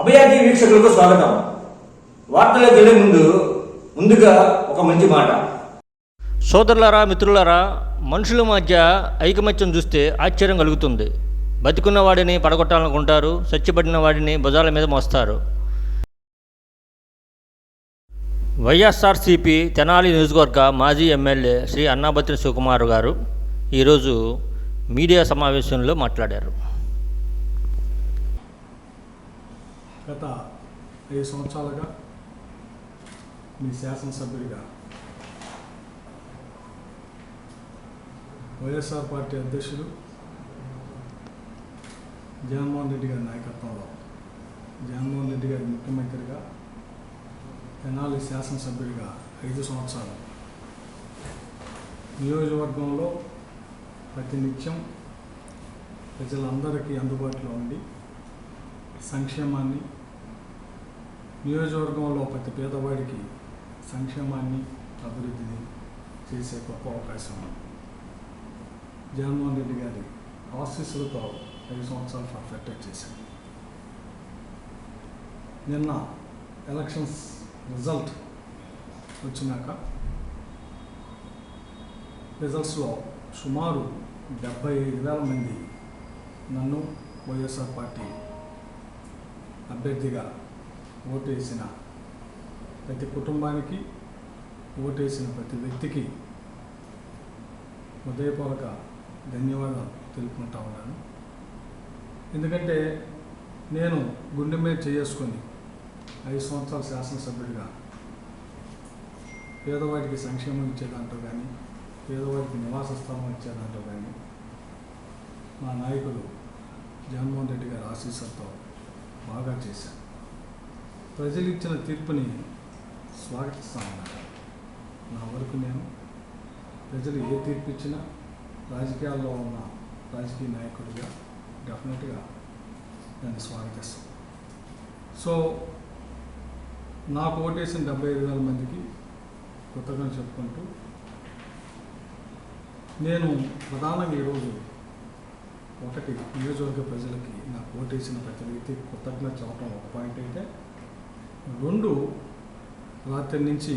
అభయాజీ వీక్షకులకు స్వాగతం. వార్తలకు వెళ్ళే ముందుగా ఒక మంచి మాట. సోదరులారా, మిత్రులారా, మనుషుల మధ్య ఐకమత్యం చూస్తే ఆశ్చర్యం కలుగుతుంది. బతికున్న వాడిని పడగొట్టాలనుకుంటారు, చచ్చిపడిన వాడిని భుజాల మీద మోస్తారు. వైఎస్ఆర్సీపీ తెనాలి నియోజకవర్గ మాజీ ఎమ్మెల్యే శ్రీ అన్నాబత్రి శివకుమార్ గారు ఈరోజు మీడియా సమావేశంలో మాట్లాడారు. గత 5 సంవత్సరాలుగా మీ శాసనసభ్యుడిగా వైఎస్ఆర్ పార్టీ అధ్యక్షుడు జగన్మోహన్ రెడ్డి గారి నాయకత్వంలో జగన్మోహన్ రెడ్డి గారి ముఖ్యమంత్రిగా తెనాలి శాసనసభ్యుడిగా 5 సంవత్సరాలు నియోజకవర్గంలో ప్రతినిత్యం ప్రజలందరికీ అందుబాటులో ఉండి సంక్షేమాన్ని, నియోజకవర్గంలో ప్రతి పేదవాడికి సంక్షేమాన్ని, అభివృద్ధిని చేసే గొప్ప అవకాశం జగన్మోహన్ రెడ్డి గారి ఆశీస్సులతో 5 సంవత్సరాలు పర్ఫెక్ట్గా చేశారు. నిన్న ఎలక్షన్స్ రిజల్ట్ వచ్చినాక రిజల్ట్స్లో సుమారు 75,000 మంది నన్ను వైఎస్ఆర్ పార్టీ అభ్యర్థిగా ఓటేసిన ప్రతి కుటుంబానికి, ఓటేసిన ప్రతి వ్యక్తికి హృదయపూర్వక ధన్యవాదాలు తెలుపుకుంటా ఉన్నాను. ఎందుకంటే నేను గుండె మీద చేసుకొని 5 సంవత్సరాల శాసనసభ్యుడిగా పేదవాడికి సంక్షేమం ఇచ్చేదాంట్లో కానీ, పేదవాడికి నివాస స్థలం ఇచ్చేదాంట్లో కానీ మా నాయకులు జగన్మోహన్ రెడ్డి గారి ఆశీస్సులతో బాగా చేశారు. ప్రజలు ఇచ్చిన తీర్పుని స్వాగతిస్తా ఉన్నారు. నా వరకు నేను ప్రజలు ఏ తీర్పు ఇచ్చినా రాజకీయాల్లో ఉన్న రాజకీయ నాయకుడిగా డెఫినెట్గా దాన్ని స్వాగతిస్తాను. సో నాకు ఓటేసిన 75,000 మందికి కృతజ్ఞతలు చెప్పుకుంటూ, నేను ప్రధానంగా ఈరోజు ఒకటి నియోజకవర్గ ప్రజలకి నాకు ఓటేసిన ప్రతి వ్యక్తికి కృతజ్ఞత చెప్పడం ఒక పాయింట్ అయితే, 2 రాత్రి నుంచి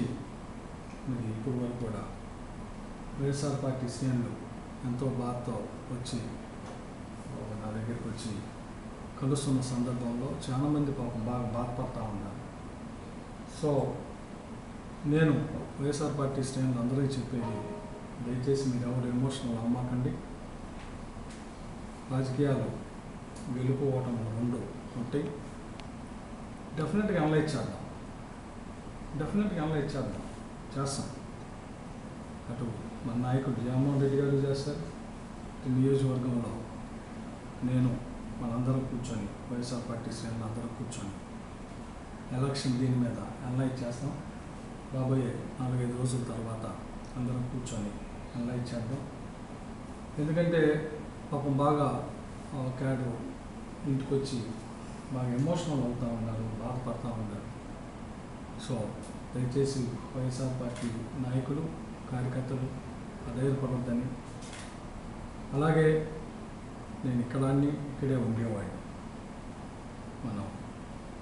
మరి ఇప్పుడు వరకు కూడా వైఎస్ఆర్ పార్టీ శ్రేణులు ఎంతో బాధతో వచ్చి నా దగ్గరికి వచ్చి కలుస్తున్న సందర్భంలో చాలామంది పాపం బాగా బాధపడతా ఉన్నారు. సో నేను వైఎస్ఆర్ పార్టీ శ్రేణులు అందరికీ చెప్పేది, దయచేసి మీరు ఎవరు ఎమోషనల్ అమ్మకండి. రాజకీయాలు గెలుపు ఓటములు 2 ఉంటాయి. డెఫినెట్గా అనలైజ్ చేద్దాం, చేస్తాం. అటు మన నాయకుడు జగన్మోహన్ రెడ్డి గారు చేస్తారు, ఇటు నియోజకవర్గంలో నేను మనందరం కూర్చొని, వైఎస్ఆర్ పార్టీ శ్రేణులు అందరం కూర్చొని ఎలక్షన్ దీని మీద అనలైజ్ చేస్తాం. రాబోయే 4-5 రోజుల తర్వాత అందరం కూర్చొని అనలైజ్ చేద్దాం. ఎందుకంటే పాపం బాగా క్యాడు ఇంటికి వచ్చి బాగా ఎమోషనల్ అవుతూ ఉన్నారు, బాధపడుతూ ఉన్నారు. సో దయచేసి వైఎస్ఆర్ పార్టీ నాయకులు, కార్యకర్తలు అధైర్యపడొద్దని, అలాగే నేను ఇక్కడే ఉండేవాడిని. మనం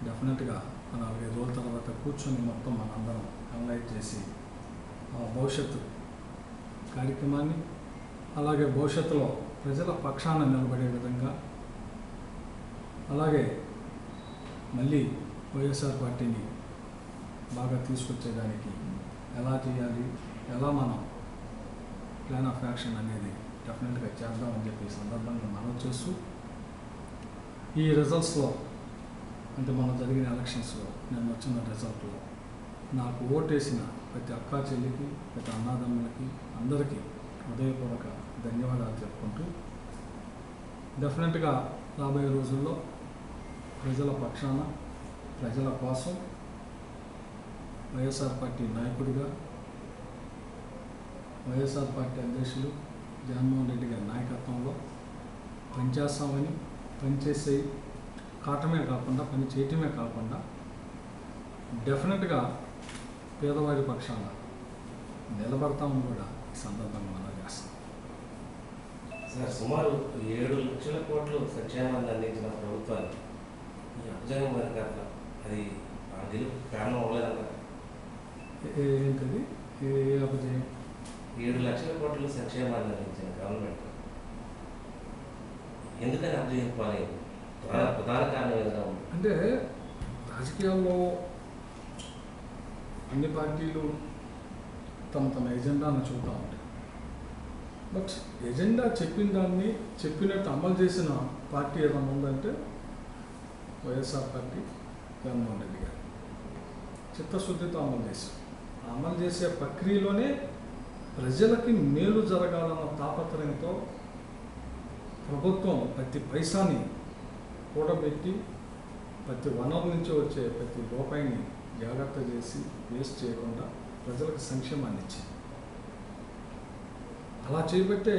డెఫినెట్గా 4-5 రోజుల తర్వాత కూర్చొని మొత్తం మనందరం అనలైజ్ చేసి ఆ భవిష్యత్తు కార్యక్రమాన్ని, అలాగే భవిష్యత్తులో ప్రజల పక్షాన నిలబడే విధంగా, అలాగే మళ్ళీ వైఎస్ఆర్ పార్టీని బాగా తీసుకొచ్చేదానికి ఎలా చేయాలి, ఎలా మనం ప్లాన్ ఆఫ్ యాక్షన్ అనేది డెఫినెట్గా చేద్దామని చెప్పి ఈ సందర్భంగా మనం చేస్తూ, ఈ రిజల్ట్స్లో అంటే మనం జరిగిన ఎలక్షన్స్లో నేను వచ్చిన రిజల్ట్లో నాకు ఓటేసిన ప్రతి అక్కా చెల్లికి, ప్రతి అన్నాదమ్ములకి అందరికీ హృదయపూర్వక ధన్యవాదాలు చెప్పుకుంటూ, డెఫినెట్గా రాబోయే రోజుల్లో ప్రజల పక్షాన, ప్రజల కోసం వైఎస్ఆర్ పార్టీ నాయకుడిగా, వైఎస్ఆర్ పార్టీ అధ్యక్షులు జగన్మోహన్ రెడ్డి గారి నాయకత్వంలో పనిచేస్తామని, పనిచేసే కాటమే కాకుండా, పని చేయటమే కాకుండా డెఫినెట్గా పేదవాడి పక్షాన నిలబడతామని కూడా ఈ సందర్భంగా మనం చేస్తాం. సార్, సుమారు 7 లక్షల కోట్లు సంక్షేమాన్ని అందించిన ప్రభుత్వాన్ని ఉద్యోగం మరి అట్లా అది ఆ గెలుపు కారణం అవ్వలేదంట. ఏంటది ఏ అపజయం? 7 లక్షల కోట్ల సంక్షేమాన్ని అందించిన గవర్నమెంట్ ఎందుకని అభివృద్ధి పాలేదు? ప్రధాన కారణం ఏదైనా ఉంది అంటే రాజకీయాల్లో అన్ని పార్టీలు తమ ఎజెండాను చూస్తూ ఉంటాయి. బట్ ఎజెండా చెప్పిన దాన్ని చెప్పినట్టు అమలు చేసిన పార్టీ ఏదైనా ఉందంటే వైఎస్ఆర్ పార్టీ, జగన్మోహన్ రెడ్డి గారు చిత్తశుద్ధితో అమలు చేసే ప్రక్రియలోనే ప్రజలకి మేలు జరగాలన్న తాపత్రయంతో ప్రభుత్వం ప్రతి పైసాని కూడబెట్టి ప్రతి వనరు నుంచి వచ్చే ప్రతి రూపాయిని జాగ్రత్త చేసి వేస్ట్ చేయకుండా ప్రజలకు సంక్షేమాన్ని ఇచ్చింది. అలా చేయబట్టే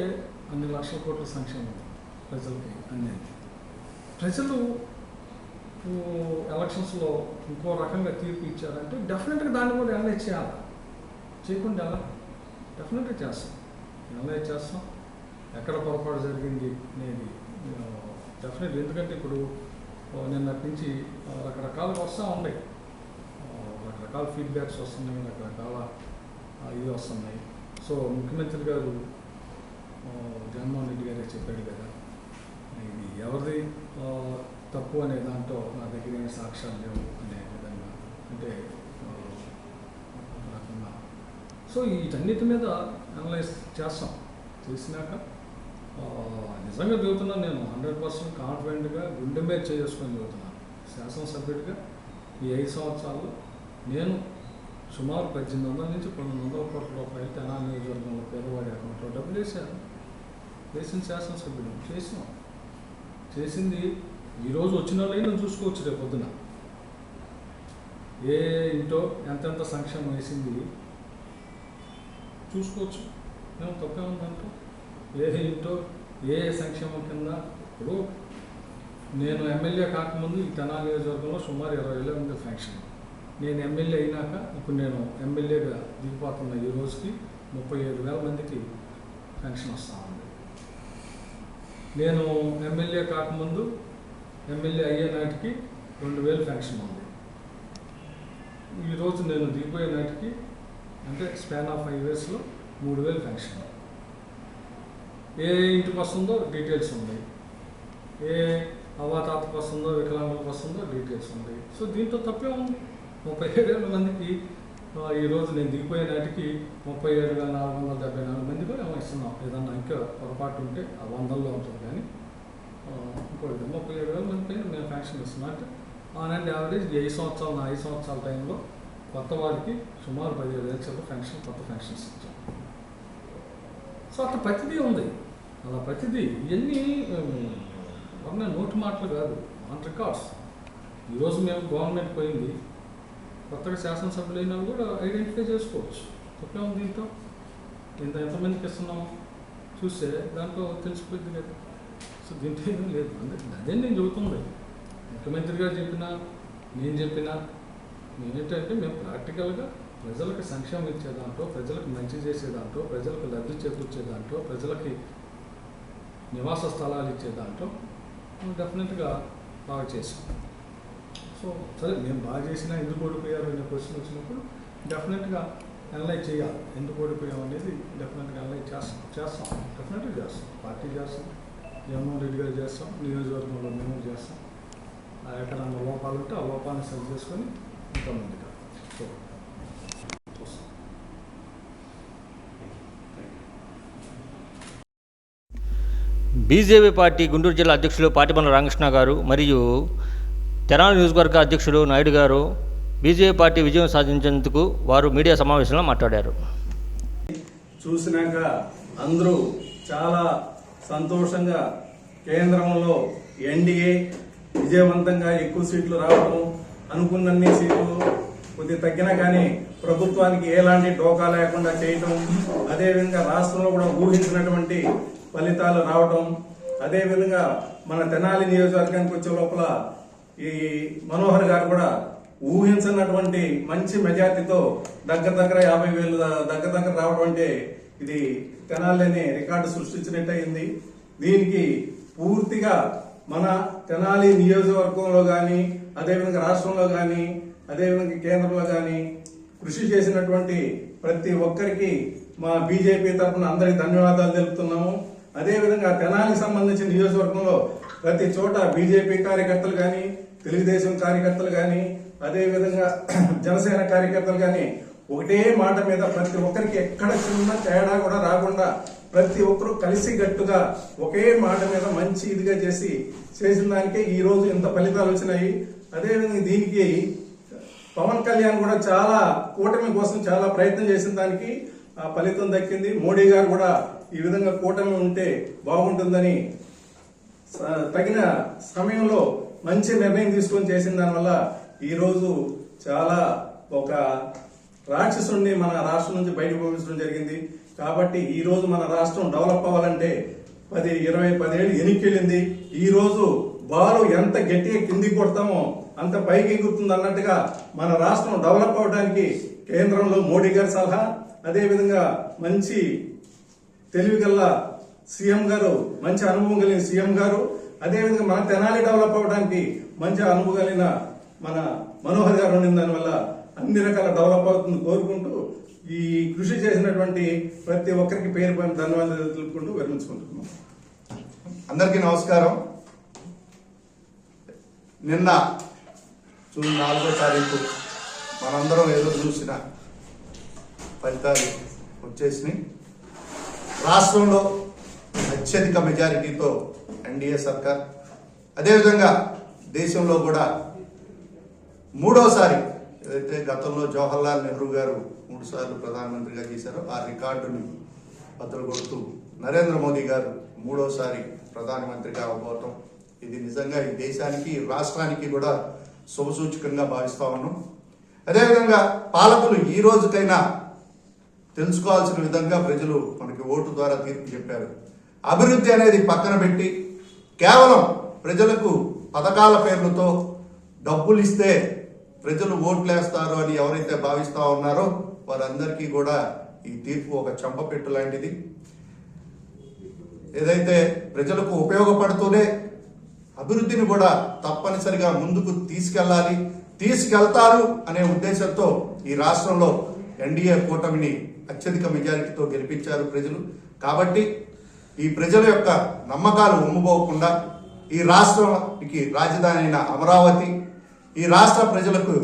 అన్ని లక్షల కోట్ల సంక్షేమం ప్రజలకి అందింది. ప్రజలు ఎలక్షన్స్లో ఇంకో రకంగా తీర్పు ఇచ్చారంటే డెఫినెట్గా దాన్ని కూడా అనలైజ్ చేయాలి. చేయకుండా ఎలా? డెఫినెట్గా చేస్తాం, అనలైజ్ చేస్తాం. ఎక్కడ పొరపాటు జరిగింది అనేది డెఫినెట్లీ. ఎందుకంటే ఇప్పుడు నిన్నటి నుంచి రకరకాలుగా వస్తూ ఉన్నాయి, రకరకాల ఫీడ్బ్యాక్స్ వస్తున్నాయి, రకరకాల ఇది వస్తున్నాయి. సో ముఖ్యమంత్రి గారు జగన్మోహన్ రెడ్డి గారే చెప్పాడు కదా, ఇది ఎవరిది తప్పు అనే దాంట్లో నా దగ్గర ఏమి సాక్ష్యాలు లేవు అనే విధంగా, అంటే రకంగా. సో వీటన్నిటి మీద అనలైజ్ చేస్తాం. చేసినాక నిజంగా చెబుతున్నాను, నేను 100% కాన్ఫిడెంట్గా గుండె మీద చేసుకొని చెబుతున్నాను. శాసనసభ్యుడిగా ఈ 5 సంవత్సరాల్లో నేను సుమారు 1800 నుంచి 1900 కోట్ల రూపాయలు తెనాలి నియోజకవర్గంలో పేదవాడి అకౌంట్లో డబ్బులు వేసిన శాసనసభ్యుడు చేసింది. ఈరోజు వచ్చిన వాళ్ళైనా చూసుకోవచ్చు, రేపు పొద్దున ఏ ఇంటో ఎంతెంత సంక్షేమం వేసింది చూసుకోవచ్చు. మేము తప్పే ఉందంటూ ఏ ఇంటో ఏ సంక్షేమం కింద. ఇప్పుడు నేను ఎమ్మెల్యే కాకముందు ఈ తెనాలి నియోజకవర్గంలో సుమారు 20,000 మంది ఫ్యాంక్షన్. నేను ఎమ్మెల్యే అయినాక ఇప్పుడు నేను ఎమ్మెల్యేగా దిగిపోతున్న ఈ రోజుకి 37,000 మందికి పెన్షన్ వస్తూ ఉంది. నేను ఎమ్మెల్యే కాకముందు ఎమ్మెల్యే అయ్యే నాటికి 2,000 పెన్షన్ ఉంది. ఈరోజు నేను దిగిపోయే నాటికి అంటే స్పాన్ ఆఫ్ 5 yearsలో 3,000 పెన్షన్. ఏ ఇంటికి వస్తుందో డీటెయిల్స్ ఉన్నాయి, ఏ అవ్వాతాతకు వస్తుందో వికలాంగులకు వస్తుందో డీటెయిల్స్ ఉన్నాయి. సో దీంట్లో తప్పే ఉంది. 37,000 మందికి ఈరోజు నేను దిగిపోయే నాటికి 37,474 మందికి ఏమో ఇస్తున్నాం. ఏదన్నా ఇంకా పొరపాటు ఉంటే ఆ 100లో ఉంటుంది, కానీ ఇంకోటి 37,000 మంది పైన మేము ఫ్యాక్షన్ ఇస్తున్నాం. అంటే ఆన్ అండ్ యావరేజ్ 5 సంవత్సరాలు, నా 5 సంవత్సరాల టైంలో కొత్త వారికి సుమారు 15,000 ఫ్యాక్షన్, కొత్త ఫ్యాక్షన్స్ ఇచ్చాం. సో అట్లా ప్రతిదీ ఉంది. అలా ప్రతిదీ ఇవన్నీ నోటి మాటలు కాదు, ఆన్ రికార్డ్స్. ఈరోజు మేము గవర్నమెంట్ పోయింది, కొత్తగా శాసనసభ్యులు అయినా కూడా ఐడెంటిఫై చేసుకోవచ్చు. తప్పే ఉంది దీంతో. ఎంతమందికి ఇస్తున్నాం చూస్తే దాంట్లో తెలిసిపోయింది కదా. సో దీంట్లో ఏమీ లేదు. అదే నేను చెబుతుంది. ముఖ్యమంత్రి గారు చెప్పినా, నేను చెప్పినా ఏంటంటే మేము ప్రాక్టికల్గా ప్రజలకు సంక్షేమం ఇచ్చే దాంట్లో, ప్రజలకు మంచి చేసే దాంట్లో, ప్రజలకు లబ్ధి చేకూర్చే దాంట్లో, ప్రజలకి నివాస స్థలాలు ఇచ్చే దాంట్లో డెఫినెట్గా బాగా చేసాం. సో సరే, మేము బాగా చేసినా ఎందుకు ఓడిపోయారు అనే క్వశ్చన్ వచ్చినప్పుడు డెఫినెట్గా అనలైజ్ చేయాలి. ఎందుకు ఓడిపోయాం అనేది డెఫినెట్గా అనలైజ్ చేస్తాం. డెఫినెట్గా చేస్తాం. పార్టీ చేస్తాం, జగన్మోహన్ రెడ్డి గారు చేస్తాం, నియోజకవర్గంలో మేము చేస్తాం. ఎక్కడన్నా లోపాలు ఉంటే ఆ లోపాన్ని సరి చేసుకొని ఇంకా ముందుగా. సో బీజేపీ పార్టీ గుంటూరు జిల్లా అధ్యక్షులు పాటిబండ్ల రామకృష్ణ గారు మరియు తెనాలి నియోజకవర్గ అధ్యక్షుడు నాయుడు గారు బీజేపీ పార్టీ విజయం సాధించేందుకు వారు మీడియా సమావేశంలో మాట్లాడారు. చూసినాక అందరూ చాలా సంతోషంగా కేంద్రంలో ఎన్డీఏ విజయవంతంగా ఎక్కువ సీట్లు రావడం, అనుకున్నన్ని సీట్లు కొద్దిగా తగ్గినా కానీ ప్రభుత్వానికి ఎలాంటి డోకా లేకుండా చేయటం, అదేవిధంగా రాష్ట్రంలో కూడా ఊహించినటువంటి ఫలితాలు రావడం, అదేవిధంగా మన తెనాలి నియోజకవర్గానికి వచ్చే లోపల ఈ మనోహర్ గారు కూడా ఊహించినటువంటి మంచి మెజార్టీతో దగ్గర 50,000 దగ్గర రావడం అంటే ఇది తెనాలిని రికార్డు సృష్టించినట్టు అయింది. దీనికి పూర్తిగా మన తెనాలి నియోజకవర్గంలో కానీ, అదేవిధంగా రాష్ట్రంలో కానీ, అదేవిధంగా కేంద్రంలో కానీ కృషి చేసినటువంటి ప్రతి ఒక్కరికి మా బీజేపీ తరఫున అందరికి ధన్యవాదాలు తెలుపుతున్నాము. అదేవిధంగా తెనాలికి సంబంధించిన నియోజకవర్గంలో ప్రతి చోట బీజేపీ కార్యకర్తలు కానీ, తెలుగుదేశం కార్యకర్తలు కానీ, అదేవిధంగా జనసేన కార్యకర్తలు కానీ ఒకటే మాట మీద ప్రతి ఒక్కరికి ఎక్కడ చిన్న తేడా కూడా రాకుండా ప్రతి ఒక్కరూ కలిసి గట్టుగా ఒకే మాట మీద మంచి ఇదిగా చేసిన దానికే ఈ రోజు ఇంత ఫలితాలు వచ్చినాయి. అదేవిధంగా దీనికి పవన్ కళ్యాణ్ కూడా చాలా కూటమి కోసం చాలా ప్రయత్నం చేసిన దానికి ఆ ఫలితం దక్కింది. మోడీ గారు కూడా ఈ విధంగా కూటమి ఉంటే బాగుంటుందని తగిన సమయంలో మంచి నిర్ణయం తీసుకొని చేసిన దానివల్ల ఈ రోజు చాలా ఒక రాక్షసుడిని మన రాష్ట్రం నుంచి బయటకు పంపించడం జరిగింది. కాబట్టి ఈ రోజు మన రాష్ట్రం డెవలప్ అవ్వాలంటే 10-20 ఏళ్ళు ఎనికెళ్ళింది. ఈ రోజు బాలు ఎంత గట్టిగా కిందికి కొడతామో అంత పైకి ఎగురుతుంది అన్నట్టుగా మన రాష్ట్రం డెవలప్ అవడానికి కేంద్రంలో మోడీ గారి సలహా, అదేవిధంగా మంచి తెలివిగల సీఎం గారు, మంచి అనుభవం కలిగిన సీఎం గారు, అదేవిధంగా మన తెనాలి డెవలప్ అవడానికి మంచి అనుభవం కలిగిన మన మనోహర్ గారు ఉండిన దానివల్ల అన్ని రకాల డెవలప్ అవుతుంది కోరుకుంటూ ఈ కృషి చేసినటువంటి ప్రతి ఒక్కరికి పేరు పైన ధన్యవాదాలు తెలుపుకుంటూ విరమించుకుంటున్నాం. అందరికీ నమస్కారం. నిన్న జూన్ 4వ తారీఖు మనందరం ఏదో చూసిన ఫలితాలు వచ్చేసినాయి. రాష్ట్రంలో అత్యధిక మెజారిటీతో ఎన్డీఏ సర్కార్, అదేవిధంగా దేశంలో కూడా మూడోసారి ఏదైతే గతంలో జవహర్లాల్ నెహ్రూ గారు 3 సార్లు ప్రధానమంత్రిగా చేశారో ఆ రికార్డుని బద్దలు కొడుతూ నరేంద్ర మోదీ గారు మూడోసారి ప్రధానమంత్రిగా అవబోవటం ఇది నిజంగా ఈ దేశానికి, ఈ రాష్ట్రానికి కూడా శుభసూచకంగా భావిస్తా ఉన్నాం. అదేవిధంగా పాలకులు ఈ రోజుకైనా తెలుసుకోవాల్సిన విధంగా ప్రజలు మనకి ఓటు ద్వారా తీర్పు చెప్పారు. అభివృద్ధి అనేది పక్కన పెట్టి కేవలం ప్రజలకు పథకాల పేర్లతో డబ్బులు ఇస్తే ప్రజలు ఓట్లేస్తారు అని ఎవరైతే భావిస్తా ఉన్నారో వారందరికీ కూడా ఈ తీర్పు ఒక చెంపపెట్టు లాంటిది. ఏదైతే ప్రజలకు ఉపయోగపడుతూనే అభివృద్ధిని కూడా తప్పనిసరిగా ముందుకు తీసుకెళ్తారు అనే ఉద్దేశంతో ఈ రాష్ట్రంలో ఎన్డీఏ కూటమిని అత్యధిక మెజారిటీతో గెలిపించారు ప్రజలు. కాబట్టి ఈ ప్రజల యొక్క నమ్మకాలు ఒమ్ముపోకుండా ఈ రాష్ట్రానికి రాజధాని అయిన అమరావతి, ఈ రాష్ట్ర ప్రజలకు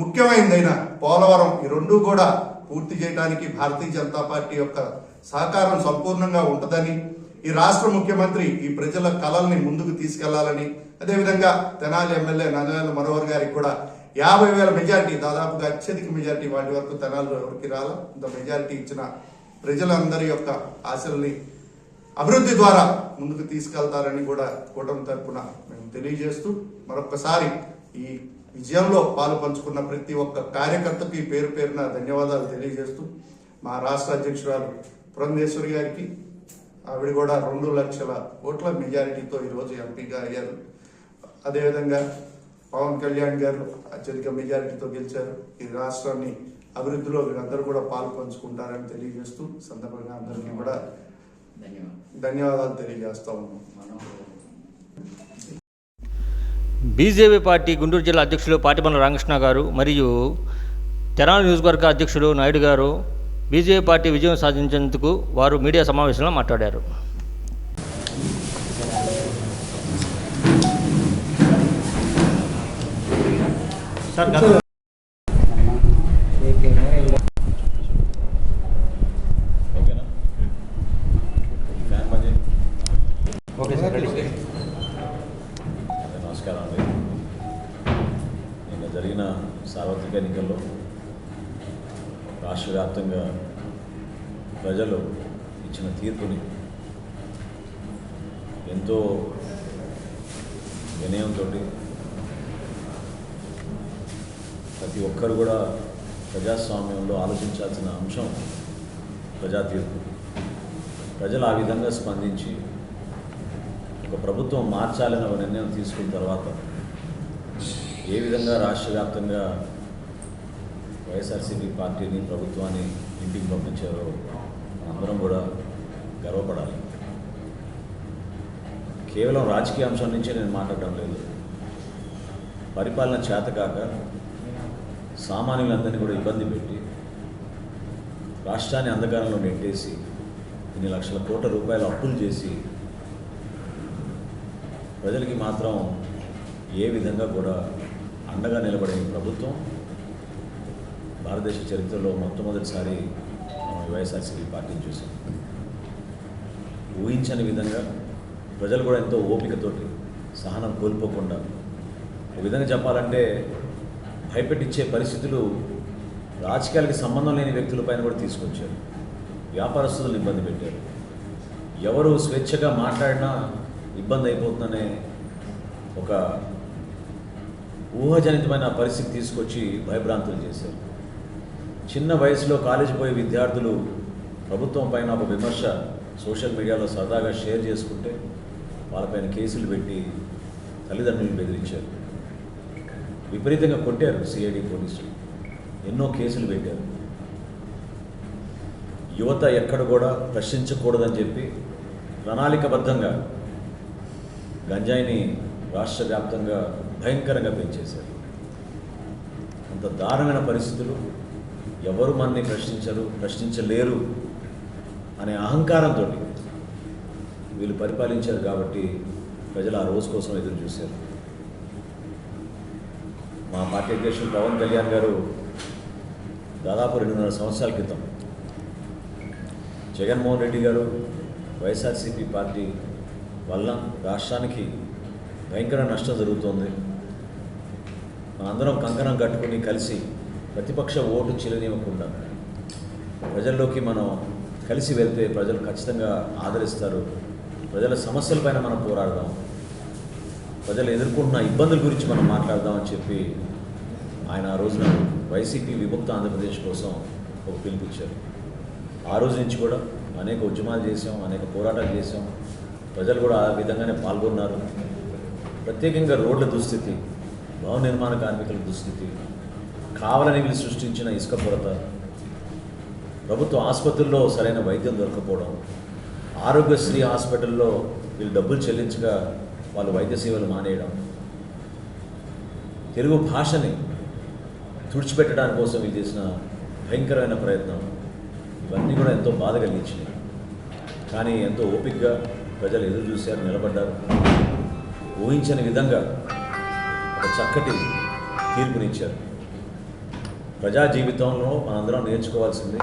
ముఖ్యమైనదైన పోలవరం, ఈ రెండూ కూడా పూర్తి చేయడానికి భారతీయ జనతా పార్టీ యొక్క సహకారం సంపూర్ణంగా ఉంటుందని, ఈ రాష్ట్ర ముఖ్యమంత్రి ఈ ప్రజల కలల్ని ముందుకు తీసుకెళ్లాలని, అదేవిధంగా తెనాలి ఎమ్మెల్యే నందవేల మనోహర్ గారికి కూడా 50,000 మెజారిటీ, దాదాపుగా అత్యధిక మెజారిటీ వాటి వరకు తెనాలిలో ఎవరికి రాలా, ఇంత మెజారిటీ ఇచ్చిన ప్రజలందరి యొక్క ఆశల్ని అభివృద్ధి ద్వారా ముందుకు తీసుకెళ్తారని కూడా కూటమి తరఫున మేము తెలియజేస్తూ మరొకసారి ఈ విజయంలో పాలు పంచుకున్న ప్రతి ఒక్క కార్యకర్తకి పేరు పేరున ధన్యవాదాలు తెలియజేస్తూ మా రాష్ట్ర అధ్యక్షురాలు పురంధేశ్వరి గారికి, ఆవిడ కూడా 2 లక్షల ఓట్ల మెజారిటీతో ఈరోజు ఎంపీగా అయ్యారు. అదేవిధంగా పవన్ కళ్యాణ్ గారు అత్యధిక మెజారిటీతో గెలిచారు. ఈ రాష్ట్రాన్ని అభివృద్ధిలో వీరందరూ కూడా పాలు పంచుకుంటారని తెలియజేస్తూ సందర్భంగా అందరికీ కూడా ధన్యవాదాలు తెలియజేస్తా ఉన్నాం. బీజేపీ పార్టీ గుంటూరు జిల్లా అధ్యక్షులు పాటిబండ్ల రామకృష్ణ గారు మరియు తెనాలి నియోజకవర్గ అధ్యక్షుడు నాయుడు గారు బీజేపీ పార్టీ విజయం సాధించేందుకు వారు మీడియా సమావేశంలో మాట్లాడారు. నమస్కారం అండి. నిన్న జరిగిన సార్వత్రిక ఎన్నికల్లో రాష్ట్ర వ్యాప్తంగా ప్రజలు ఇచ్చిన తీర్పుని ఎంతో వినయంతో ప్రతి ఒక్కరు కూడా ప్రజాస్వామ్యంలో ఆలోచించాల్సిన అంశం ప్రజా తీర్పు. ప్రజలు ఆ విధంగా స్పందించి ఒక ప్రభుత్వం మార్చాలని ఒక నిర్ణయం తీసుకున్న తర్వాత ఏ విధంగా రాష్ట్ర వ్యాప్తంగా వైఎస్ఆర్సీపీ పార్టీని, ప్రభుత్వాన్ని ఇంటికి పంపించారో అందరం కూడా గర్వపడాలి. కేవలం రాజకీయ అంశం నుంచే నేను మాట్లాడడం లేదు. పరిపాలన చేతకాక సామాన్యులందరినీ కూడా ఇబ్బంది పెట్టి రాష్ట్రాన్ని అంధకారంలో నెట్టేసి ఇన్ని లక్షల కోట్ల రూపాయలు అప్పులు చేసి ప్రజలకి మాత్రం ఏ విధంగా కూడా అండగా నిలబడే ప్రభుత్వం భారతదేశ చరిత్రలో మొట్టమొదటిసారి మనం వైఎస్ఆర్సీపీ పార్టీని చూసాం. ఊహించని విధంగా ప్రజలు కూడా ఎంతో ఓపికతోటి సహనం కోల్పోకుండా, ఒక విధంగా చెప్పాలంటే భయపెట్టించే పరిస్థితులు రాజకీయాలకి సంబంధం లేని వ్యక్తులపైన కూడా తీసుకొచ్చారు. వ్యాపారస్తులను ఇబ్బంది పెట్టారు. ఎవరు స్వేచ్ఛగా మాట్లాడినా ఇబ్బంది అయిపోతుందనే ఒక ఊహాజనితమైన పరిస్థితి తీసుకొచ్చి భయభ్రాంతులు చేశారు. చిన్న వయసులో కాలేజీ పోయే విద్యార్థులు ప్రభుత్వం పైన ఒక విమర్శ సోషల్ మీడియాలో సరదాగా షేర్ చేసుకుంటే వాళ్ళపైన కేసులు పెట్టి తల్లిదండ్రులను బెదిరించారు. విపరీతంగా కొట్టారు సిఐడి పోలీసులు. ఎన్నో కేసులు పెట్టారు. యువత ఎక్కడ కూడా ప్రశ్నించకూడదని చెప్పి ప్రణాళికబద్ధంగా గంజాయిని రాష్ట్ర వ్యాప్తంగా భయంకరంగా పెంచేశారు. అంత దారుణమైన పరిస్థితులు, ఎవరు మనని ప్రశ్నించలేరు అనే అహంకారంతో వీళ్ళు పరిపాలించారు. కాబట్టి ప్రజలు ఆ రోజు కోసం ఎదురు చూశారు. మా పార్టీ అధ్యక్షులు పవన్ కళ్యాణ్ గారు దాదాపు 2.5 సంవత్సరాల క్రితం జగన్మోహన్ రెడ్డి గారు వైఎస్ఆర్సీపీ పార్టీ వల్ల రాష్ట్రానికి భయంకర నష్టం జరుగుతోంది, మనందరం కంకణం కట్టుకుని కలిసి ప్రతిపక్ష ఓటు చిలనివ్వకుండా ప్రజల్లోకి మనం కలిసి వెళ్తే ప్రజలు ఖచ్చితంగా ఆదరిస్తారు, ప్రజల సమస్యలపైన మనం పోరాడదాం, ప్రజలు ఎదుర్కొంటున్న ఇబ్బందుల గురించి మనం మాట్లాడదామని చెప్పి ఆయన ఆ రోజున వైసీపీ విముక్త ఆంధ్రప్రదేశ్ కోసం ఒక పిలుపుచ్చారు. ఆ రోజు నుంచి కూడా అనేక ఉద్యమాలు చేసాం, అనేక పోరాటాలు చేసాం. ప్రజలు కూడా ఆ విధంగానే పాల్గొన్నారు. ప్రత్యేకంగా రోడ్ల దుస్థితి, భవన నిర్మాణ కార్మికుల దుస్థితి, కావాలని వీళ్ళు సృష్టించిన ఇసుక కొరత, ప్రభుత్వ ఆసుపత్రుల్లో సరైన వైద్యం దొరకపోవడం, ఆరోగ్యశ్రీ హాస్పిటల్లో వీళ్ళు డబ్బులు చెల్లించగా వాళ్ళు వైద్య సేవలు మానేయడం, తెలుగు భాషని తుడిచిపెట్టడానికి కోసం వీళ్ళు చేసిన భయంకరమైన ప్రయత్నం, ఇవన్నీ కూడా ఎంతో బాధ కలిగించినాయి. కానీ ఎంతో ఓపికగా ప్రజలు ఎదురు చూశారు, నిలబడ్డారు. ఊహించని విధంగా ఒక చక్కటి తీర్పునిచ్చారు. ప్రజా జీవితంలో మనందరం నేర్చుకోవాల్సింది,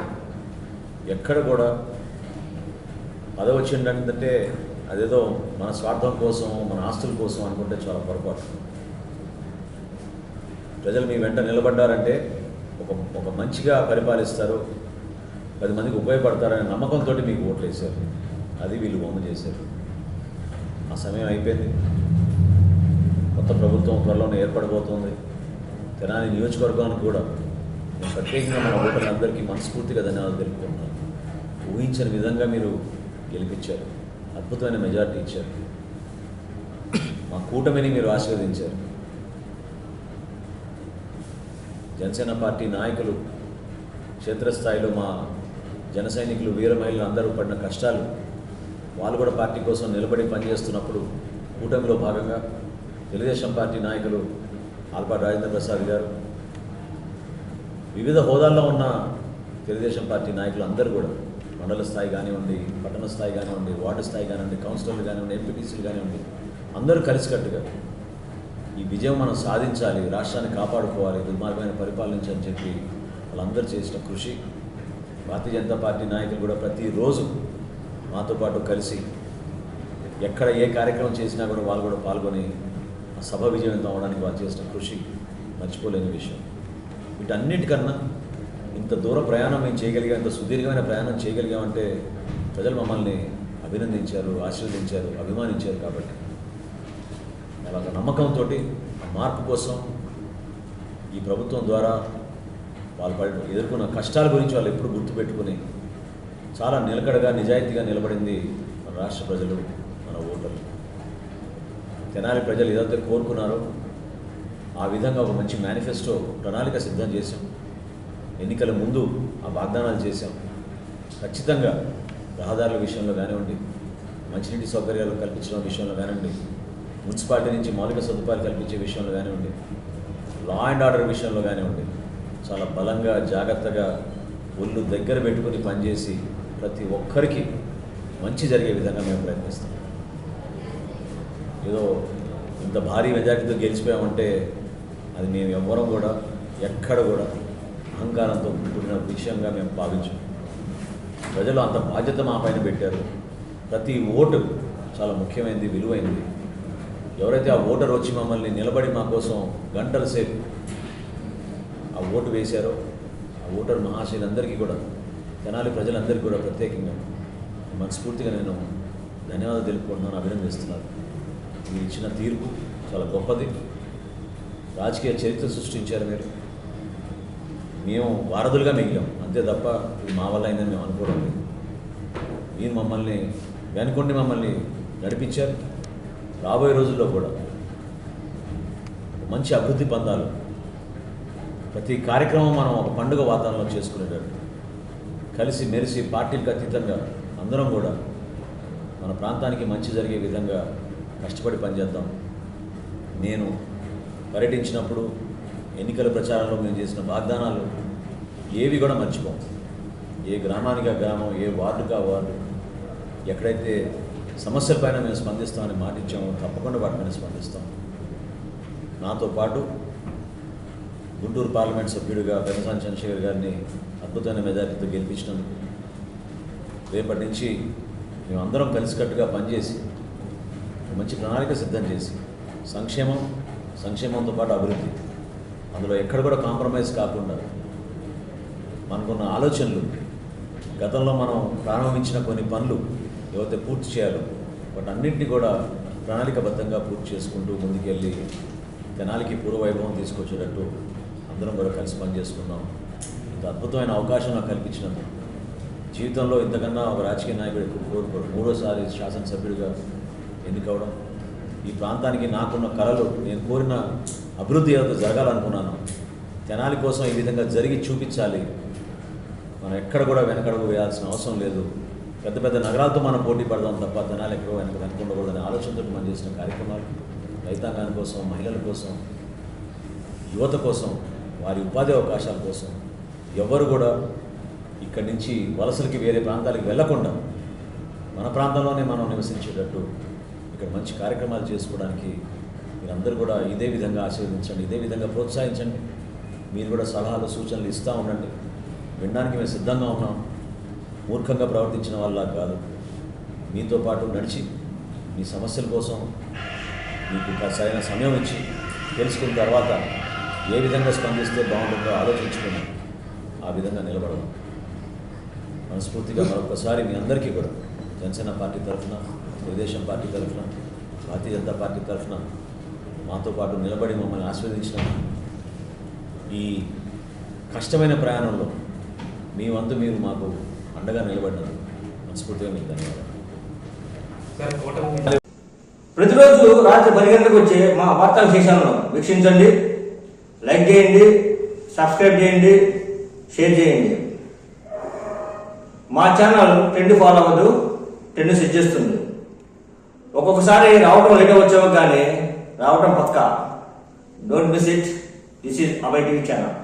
ఎక్కడ కూడా పదవి వచ్చిందంటే అదేదో మన స్వార్థం కోసం, మన ఆస్తుల కోసం అనుకుంటే చాలా పొరపాటు. ప్రజలు మీ వెంట నిలబడ్డారంటే ఒక మంచిగా పరిపాలిస్తారు, 10 మందికి ఉపయోగపడతారనే నమ్మకంతో మీకు ఓట్లు వేశారు. అది వీళ్ళు బొమ్మ చేశారు. ఆ సమయం అయిపోయింది. కొత్త ప్రభుత్వం త్వరలోనే ఏర్పడబోతోంది. తెనాలి నియోజకవర్గానికి కూడా నేను ప్రత్యేకంగా మన ఓటర్లందరికీ మనస్ఫూర్తిగా ధన్యవాదాలు తెలుపుకుంటున్నాను. ఊహించని విధంగా మీరు గెలిపించారు, అద్భుతమైన మెజార్టీ ఇచ్చారు, మా కూటమిని మీరు ఆశీర్వదించారు. జనసేన పార్టీ నాయకులు క్షేత్రస్థాయిలో మా జన సైనికులు, వీర మహిళలు అందరూ పడిన కష్టాలు, వాళ్ళు కూడా పార్టీ కోసం నిలబడి పనిచేస్తున్నప్పుడు కూటమిలో భాగంగా తెలుగుదేశం పార్టీ నాయకులు ఆల్పాటి రాజేంద్ర ప్రసాద్ గారు, వివిధ హోదాల్లో ఉన్న తెలుగుదేశం పార్టీ నాయకులు అందరూ కూడా మండల స్థాయి కానివ్వండి, పట్టణ స్థాయి కానివ్వండి, వార్డు స్థాయి కానివ్వండి, కౌన్సిలర్లు కానివ్వండి, ఎంపీటీసీలు కానివ్వండి, అందరూ కలిసికట్టుగా ఈ విజయం మనం సాధించాలి, రాష్ట్రాన్ని కాపాడుకోవాలి, దుర్మార్గమైన పరిపాలించని చెప్పి వాళ్ళందరూ చేసిన కృషి, భారతీయ జనతా పార్టీ నాయకులు కూడా ప్రతిరోజు మాతో పాటు కలిసి ఎక్కడ ఏ కార్యక్రమం చేసినా కూడా వాళ్ళు కూడా పాల్గొని ఆ సభ విజయవంతం అవడానికి వాళ్ళు చేసిన కృషి మర్చిపోలేని విషయం. వీటన్నిటికన్నా ఇంత దూర ప్రయాణం మేము చేయగలిగాం, ఇంత సుదీర్ఘమైన ప్రయాణం చేయగలిగామంటే ప్రజలు మమ్మల్ని అభినందించారు, ఆశీర్వదించారు, అభిమానించారు. కాబట్టి అలాగ నమ్మకంతో ఆ మార్పు కోసం ఈ ప్రభుత్వం ద్వారా వాళ్ళు ఎదుర్కొన్న కష్టాల గురించి వాళ్ళు ఎప్పుడు గుర్తుపెట్టుకుని చాలా నిలకడగా, నిజాయితీగా నిలబడింది మన రాష్ట్ర ప్రజలు, మన ఓటర్లు. తెనాలి ప్రజలు ఏదైతే కోరుకున్నారో ఆ విధంగా ఒక మంచి మేనిఫెస్టో ప్రణాళిక సిద్ధం చేశాం. ఎన్నికల ముందు ఆ వాగ్దానాలు చేశాం. ఖచ్చితంగా రహదారుల విషయంలో కానివ్వండి, మంచినీటి సౌకర్యాలు కల్పించడం విషయంలో కానివ్వండి, మున్సిపాలిటీ నుంచి మౌలిక సదుపాయాలు కల్పించే విషయంలో కానివ్వండి, లా అండ్ ఆర్డర్ విషయంలో కానివ్వండి, చాలా బలంగా జాగ్రత్తగా ఒళ్ళు దగ్గర పెట్టుకుని పనిచేసి ప్రతి ఒక్కరికి మంచి జరిగే విధంగా మేము ప్రయత్నిస్తాం. ఏదో ఇంత భారీ మెజార్టీతో గెలిచిపోయామంటే అది మేము ఎవ్వరం కూడా ఎక్కడ కూడా అహంకారంతో కూడిన విషయంగా మేము భావించాం. ప్రజలు అంత బాధ్యత మా పైన పెట్టారు. ప్రతి ఓటు చాలా ముఖ్యమైనది, విలువైనది. ఎవరైతే ఆ ఓటర్ వచ్చి మమ్మల్ని నిలబడి మా కోసం గంటల సేపు ఆ ఓటు వేశారో ఆ ఓటర్ మహాశయులందరికీ కూడా, తెనాలి ప్రజలందరికీ కూడా ప్రత్యేకంగా మనస్ఫూర్తిగా నేను ధన్యవాదాలు తెలుపుకుంటున్నాను, అభినందిస్తున్నాను. మీరు ఇచ్చిన తీర్పు చాలా గొప్పది. రాజకీయ చరిత్ర సృష్టించారు మీరు. మేము వారధులుగా మిగిలాం అంతే తప్ప ఇది మా వల్ల అయిందని మేము అనుకోవడం లేదు. మీరు మమ్మల్ని వెనుకొండి మమ్మల్ని నడిపించారు. రాబోయే రోజుల్లో కూడా మంచి అభివృద్ధి పొందాలి. ప్రతి కార్యక్రమం మనం ఒక పండుగ వాతావరణంలో చేసుకునేటట్టు కలిసి మెలిసి పార్టీలకు అతీతంగా అందరం కూడా మన ప్రాంతానికి మంచి జరిగే విధంగా కష్టపడి పనిచేద్దాం. నేను పర్యటించినప్పుడు ఎన్నికల ప్రచారంలో మేము చేసిన వాగ్దానాలు ఏవి కూడా మర్చిపోం. ఏ గ్రామానికి ఆ గ్రామం, ఏ వార్డుగా వార్డు, ఎక్కడైతే సమస్యలపైన మేము స్పందిస్తామని మాట ఇచ్చామో తప్పకుండా వాటిపైన స్పందిస్తాం. నాతో పాటు గుంటూరు పార్లమెంట్ సభ్యుడిగా పెమ్మసాని చంద్రశేఖర్ గారిని అద్భుతమైన మెజారిటీతో గెలిపించినందుకు రేపటి నుంచి మేమందరం కలిసికట్టుగా పనిచేసి మంచి ప్రణాళిక సిద్ధం చేసి సంక్షేమంతో పాటు అభివృద్ధి, అందులో ఎక్కడ కూడా కాంప్రమైజ్ కాకుండా మనకున్న ఆలోచనలు, గతంలో మనం ప్రారంభించిన కొన్ని పనులు ఏవైతే పూర్తి చేయాలో వాటన్నింటినీ కూడా ప్రణాళికబద్ధంగా పూర్తి చేసుకుంటూ ముందుకెళ్ళి తెనాలికి పూర్వవైభవం తీసుకొచ్చేటట్టు అందరం కూడా కలిసి పనిచేసుకున్నాం. ఇంత అద్భుతమైన అవకాశం నాకు కల్పించినందుకు, జీవితంలో ఇంతకన్నా ఒక రాజకీయ నాయకుడు ఎక్కువ కోరుకోరు. 3వ శాసనసభ్యుడిగా ఎన్నికవడం, ఈ ప్రాంతానికి నాకున్న కళలు, నేను కోరిన అభివృద్ధి ఏదైతే జరగాలనుకున్నాను తెనాలి కోసం ఈ విధంగా జరిగి చూపించాలి. మనం ఎక్కడ కూడా వెనకడుగు వేయాల్సిన అవసరం లేదు. పెద్ద పెద్ద నగరాలతో మనం పోటీ పడదాం తప్ప తెనాలి ఎక్కడో వెనకుండకూడదనే ఆలోచనతో మనం చేసిన కార్యక్రమాలు రైతాంగాని కోసం, మహిళల కోసం, యువత కోసం, వారి ఉపాధి అవకాశాల కోసం ఎవరు కూడా ఇక్కడి నుంచి వలసలకి వేరే ప్రాంతాలకు వెళ్లకుండా మన ప్రాంతంలోనే మనం నివసించేటట్టు ఇక్కడ మంచి కార్యక్రమాలు చేసుకోవడానికి మీరందరూ కూడా ఇదే విధంగా ఆశీర్వదించండి, ఇదే విధంగా ప్రోత్సహించండి. మీరు కూడా సలహాలు సూచనలు ఇస్తూ ఉండండి. వినడానికి మేము సిద్ధంగా ఉన్నాం. మూర్ఖంగా ప్రవర్తించిన వాళ్ళ కాదు, మీతో పాటు నడిచి మీ సమస్యల కోసం మీకు సరైన సమయం ఇచ్చి తెలుసుకున్న తర్వాత ఏ విధంగా స్పందిస్తే బాగుంటుందో ఆలోచించుకుని ఆ విధంగా నిలబడదాం. మనస్ఫూర్తిగా మరొకసారి మీ అందరికీ కూడా జనసేన పార్టీ తరఫున, తెలుగుదేశం పార్టీ తరఫున, భారతీయ జనతా పార్టీ తరఫున మాతో పాటు నిలబడి మమ్మల్ని ఆశీర్వదించిన ఈ కష్టమైన ప్రయాణంలో మీ వంతు మీరు మాకు అండగా నిలబడినందుకు మనస్ఫూర్తిగా మీకు ధన్యవాదాలు. ప్రతిరోజు రాత్రి 10 గంటలకు వచ్చే మా వార్తా విశేషాలను వీక్షించండి, లైక్ చేయండి, సబ్స్క్రైబ్ చేయండి, షేర్ చేయండి. మా ఛానల్ ట్రెండ్ ఫాలో అవ్వదు, ట్రెండ్ సెట్ చేస్తుంది. ఒక్కొక్కసారి రావటం లేట్ వచ్చేవో కానీ రావటం పక్కా. Don't miss it. This is Abhay TV channel.